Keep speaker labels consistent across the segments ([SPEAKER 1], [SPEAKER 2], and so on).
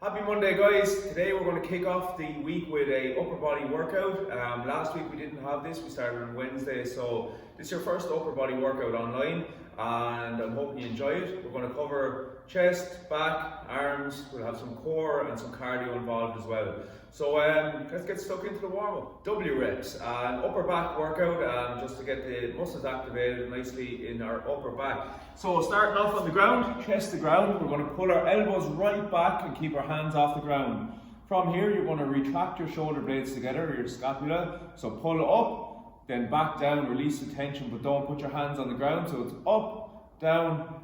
[SPEAKER 1] Happy Monday, guys. Today we're going to kick off the week with a upper body workout. Last week we didn't have this, we started on Wednesday, so this is your first upper body workout online and I'm hoping you enjoy it. We're going to cover chest, back, arms, we'll have some core and some cardio involved as well. So let's get stuck into the warm-up. W reps, an upper back workout just to get the muscles activated nicely in our upper back. So starting off on the ground, chest to ground, we're going to pull our elbows right back and keep our hands off the ground. From here you're going to retract your shoulder blades together, or your scapula, so pull up, then back down, release the tension, but don't put your hands on the ground, so it's up, down,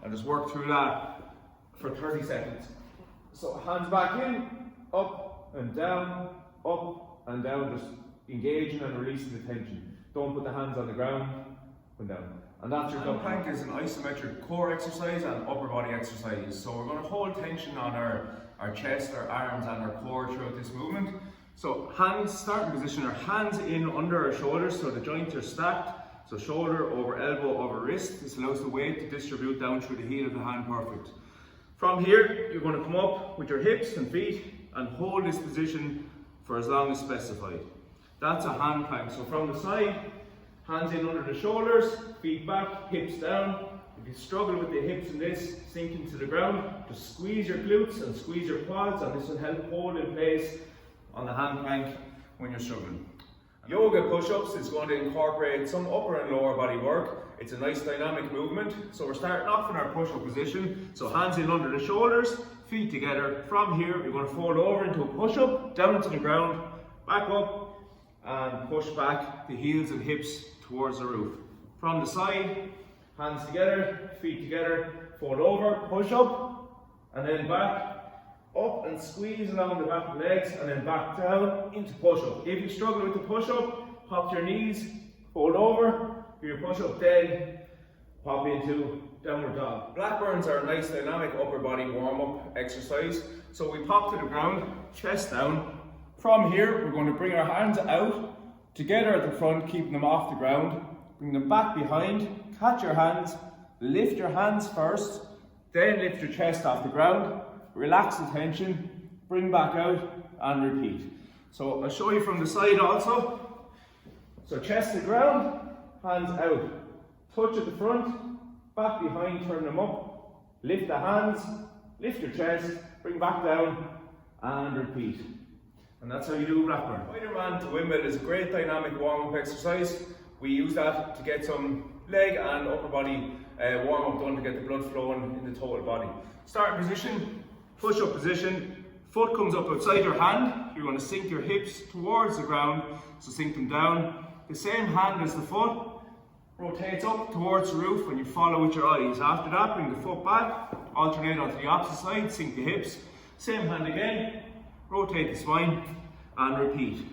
[SPEAKER 1] and just work through that for 30 seconds. So hands back in, up and down, just engaging and releasing the tension. Don't put the hands on the ground, up and down. And that's your Handplank is an isometric core exercise and upper body exercise. So we're going to hold tension on our chest, our arms and our core throughout this movement. So hands, starting position, our hands in under our shoulders so the joints are stacked. So shoulder over elbow over wrist. This allows the weight to distribute down through the heel of the hand perfect. From here, you're going to come up with your hips and feet and hold this position for as long as specified. That's a hand plank. So from the side, hands in under the shoulders, feet back, hips down. If you struggle with the hips in this, sink into the ground, just squeeze your glutes and squeeze your quads, and this will help hold in place on the hand plank when you're struggling. Yoga push-ups is going to incorporate some upper and lower body work. It's a nice dynamic movement. So we're starting off in our push-up position. So hands in under the shoulders, feet together. From here, you're going to fold over into a push-up, down to the ground, back up, and push back the heels and hips towards the roof. From the side, hands together, feet together, fold over, push up, and then back, up and squeeze along the back of the legs, and then back down into push-up. If you struggle with the push-up, pop your knees, fold over, do your push-up, then pop into downward dog. Blackburns are a nice dynamic upper body warm-up exercise. So we pop to the ground, chest down. From here, we're going to bring our hands out, together at the front, keeping them off the ground. Bring them back behind, catch your hands, lift your hands first, then lift your chest off the ground. Relax the tension, bring back out and repeat. So I'll show you from the side also. So chest to ground, hands out. Touch at the front, back behind, turn them up. Lift the hands, lift your chest, bring back down and repeat. And that's how you do Blackburn. Spiderman to Windmill is a great dynamic warm-up exercise. We use that to get some leg and upper body warm-up done to get the blood flowing in the total body. Starting position. Push-up position, foot comes up outside your hand, you're going to sink your hips towards the ground, so sink them down. The same hand as the foot rotates up towards the roof when you follow with your eyes. After that, bring the foot back, alternate onto the opposite side, sink the hips. Same hand again, rotate the spine and repeat.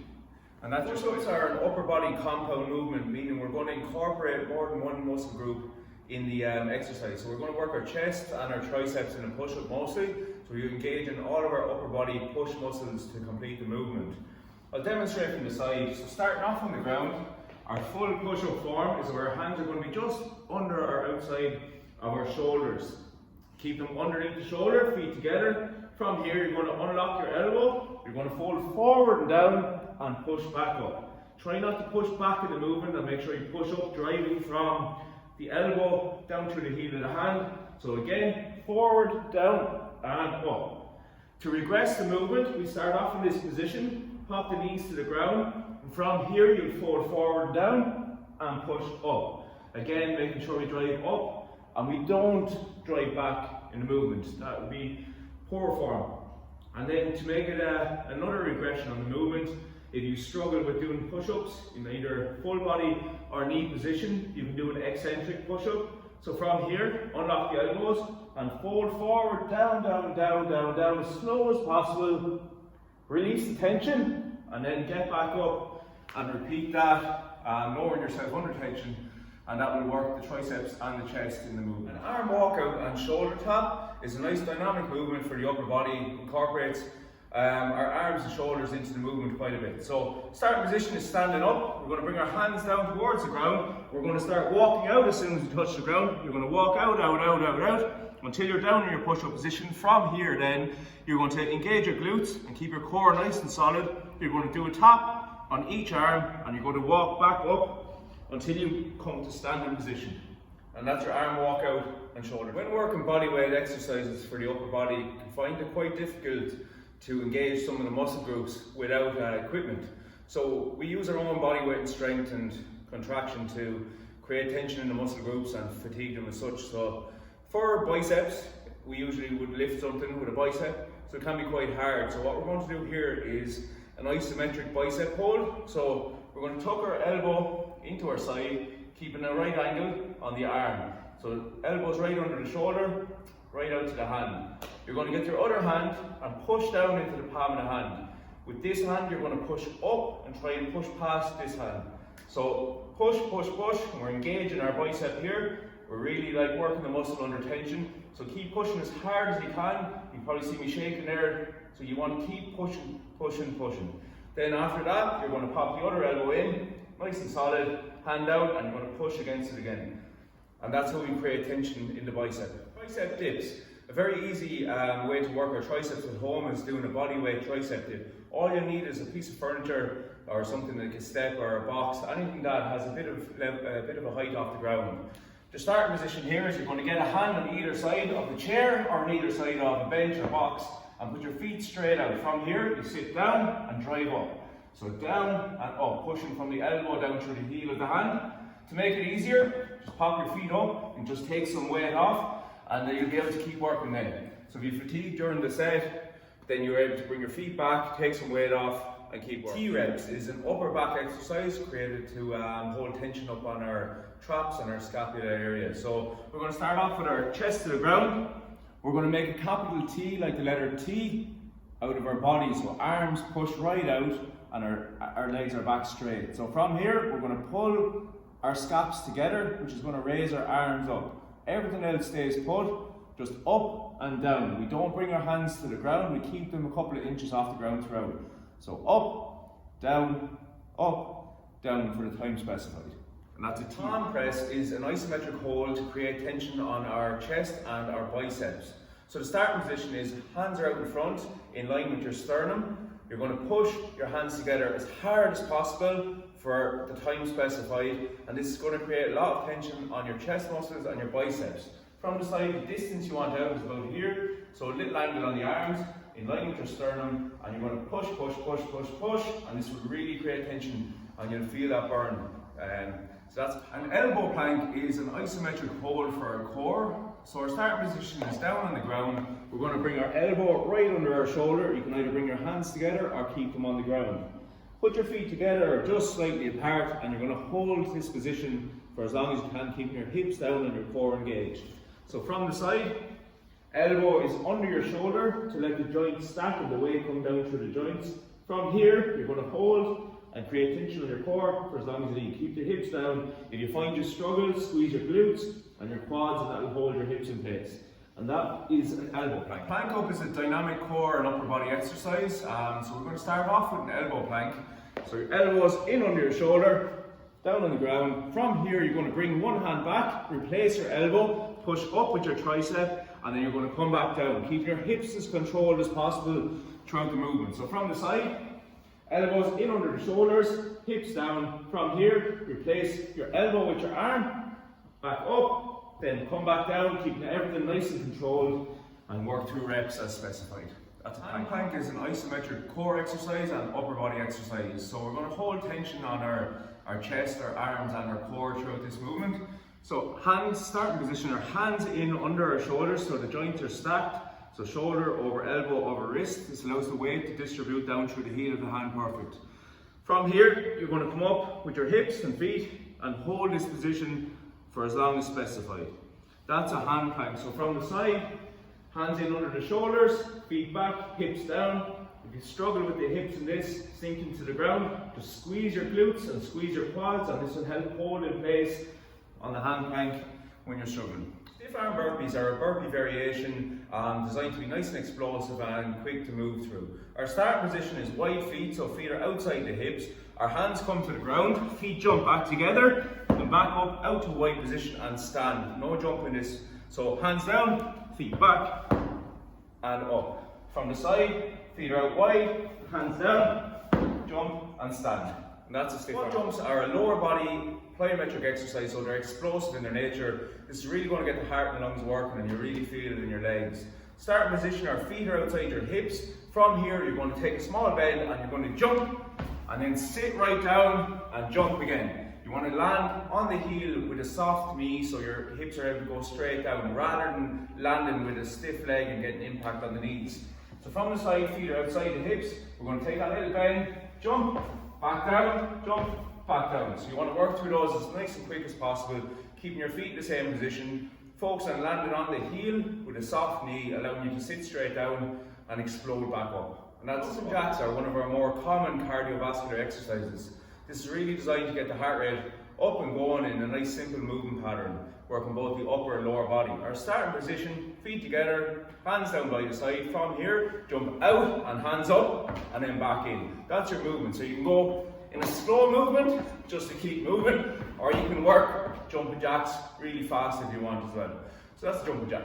[SPEAKER 1] And that's push-ups are an upper body compound movement, meaning we're going to incorporate more than one muscle group in the exercise. So we're going to work our chest and our triceps in a push-up mostly. So you engage in all of our upper body push muscles to complete the movement. I'll demonstrate from the side. So starting off on the ground, our full push-up form is where our hands are going to be just under or outside of our shoulders. Keep them underneath the shoulder, feet together. From here, you're going to unlock your elbow. You're going to fold forward and down and push back up. Try not to push back in the movement and make sure you push up, driving from the elbow down through the heel of the hand. So again, forward, down, and up. To regress the movement, we start off in this position, pop the knees to the ground, and from here you'll fold forward and down and push up. Again, making sure we drive up and we don't drive back in the movement. That would be poor form. And then to make it another regression on the movement, if you struggle with doing push-ups in either full body or knee position, you can do an eccentric push-up. So from here, unlock the elbows and fold forward, down, as slow as possible. Release the tension and then get back up and repeat that, lowering yourself under tension, and that will work the triceps and the chest in the movement. An arm walkout and shoulder tap is a nice dynamic movement for the upper body. Incorporates our arms and shoulders into the movement quite a bit. So starting position is standing up. We're going to bring our hands down towards the ground. We're going to start walking out as soon as we touch the ground. You're going to walk out, out, out, out, out until you're down in your push-up position. From here then, you're going to engage your glutes and keep your core nice and solid. You're going to do a tap on each arm and you're going to walk back up until you come to standing position. And that's your arm walkout and shoulder. When working bodyweight exercises for the upper body, you can find it quite difficult to engage some of the muscle groups without equipment. So we use our own body weight and strength and contraction to create tension in the muscle groups and fatigue them as such. So for biceps, we usually would lift something with a bicep, so it can be quite hard. So what we're going to do here is an isometric bicep hold. So we're going to tuck our elbow into our side, keeping a right angle on the arm. So elbows right under the shoulder, right out to the hand. You're going to get your other hand and push down into the palm of the hand. With this hand, you're going to push up and try and push past this hand. So push, push, push, and we're engaging our bicep here. We're really like working the muscle under tension. So keep pushing as hard as you can. You can probably see me shaking there. So you want to keep pushing, pushing, pushing. Then after that, you're going to pop the other elbow in, nice and solid, hand out, and you're going to push against it again. And that's how we create tension in the bicep. Tricep dips. A very easy way to work our triceps at home is doing a bodyweight tricep dip. All you need is a piece of furniture or something like a step or a box, anything that has a bit of a height off the ground. The starting position here is you're going to get a hand on either side of the chair or on either side of a bench or box and put your feet straight out. From here, you sit down and drive up. So down and up, pushing from the elbow down through the heel of the hand. To make it easier, just pop your feet up and just take some weight off, and then you'll be able to keep working then. So if you fatigue during the set, then you're able to bring your feet back, take some weight off, and keep working. T-reps is an upper back exercise created to hold tension up on our traps and our scapula area. So we're going to start off with our chest to the ground. We're going to make a capital T, like the letter T, out of our body. So arms push right out and our legs are back straight. So from here, we're going to pull our scaps together, which is going to raise our arms up. Everything else stays put, just up and down. We don't bring our hands to the ground, we keep them a couple of inches off the ground throughout. So up, down for the time specified. And that's a T. Palm press is an isometric hold to create tension on our chest and our biceps. So the starting position is hands are out in front, in line with your sternum. You're going to push your hands together as hard as possible for the time specified, and this is going to create a lot of tension on your chest muscles and your biceps. From the side, the distance you want out is about here, so a little angle on the arms, in line with your sternum, and you're going to push, push, push, push, push, and this will really create tension, and you'll feel that burn. So that's an elbow plank is an isometric hold for our core. So our starting position is down on the ground. We're going to bring our elbow right under our shoulder. You can either bring your hands together or keep them on the ground. Put your feet together or just slightly apart, and you're going to hold this position for as long as you can, keeping your hips down and your core engaged. So from the side, elbow is under your shoulder to let the joints stack and the weight come down through the joints. From here, you're going to hold and create tension on your core for as long as you need. Keep the hips down. If you find you struggle, squeeze your glutes and your quads, and that will hold your hips in place. And that is an elbow plank. Plank up is a dynamic core and upper body exercise. So we're going to start off with an elbow plank. So your elbows in under your shoulder, down on the ground. From here, you're going to bring one hand back, replace your elbow, push up with your tricep, and then you're going to come back down. Keep your hips as controlled as possible throughout the movement. So from the side, elbows in under the shoulders, hips down. From here, replace your elbow with your arm, back up, then come back down, keeping everything nice and controlled, and work through reps as specified. That's a plank. Handplank is an isometric core exercise and upper body exercise. So we're going to hold tension on our chest, our arms, and our core throughout this movement. So hands, starting position, our hands in under our shoulders, so the joints are stacked. So shoulder over elbow over wrist. This allows the weight to distribute down through the heel of the hand perfect. From here, you're going to come up with your hips and feet and hold this position for as long as specified. That's a hand plank. So from the side, hands in under the shoulders, feet back, hips down. If you struggle with the hips in this, sinking to the ground, just squeeze your glutes and squeeze your quads, and this will help hold in place on the hand plank when you're struggling.
[SPEAKER 2] Stiff arm burpees are a burpee variation designed to be nice and explosive and quick to move through. Our start position is wide feet, so feet are outside the hips. Our hands come to the ground, feet jump back together, and back up out to wide position and stand. No jump in this. So hands down, feet back, and up. From the side, feet are out wide, hands down, jump and stand. And that's a stiff arm. Jumps are a lower body plyometric exercise, so they're explosive in their nature. This is really going to get the heart and lungs working, and you really feel it in your legs. Starting position, our feet are outside your hips. From here, you're going to take a small bend and you're going to jump, and then sit right down and jump again. You want to land on the heel with a soft knee, so your hips are able to go straight down, rather than landing with a stiff leg and getting impact on the knees. So from the side, feet are outside the hips. We're going to take that little bend, jump, back down, jump, back down. So you want to work through those as nice and quick as possible, keeping your feet in the same position. Focus on landing on the heel with a soft knee, allowing you to sit straight down and explode back up. And that's jacks are one of our more common cardiovascular exercises. This is really designed to get the heart rate up and going in a nice simple movement pattern, working both the upper and lower body. Our starting position, feet together, hands down by the side. From here, jump out and hands up, and then back in. That's your movement. So you can go in a slow movement, just to keep moving, or you can work jumping jacks really fast if you want as well. So that's the jumping jack.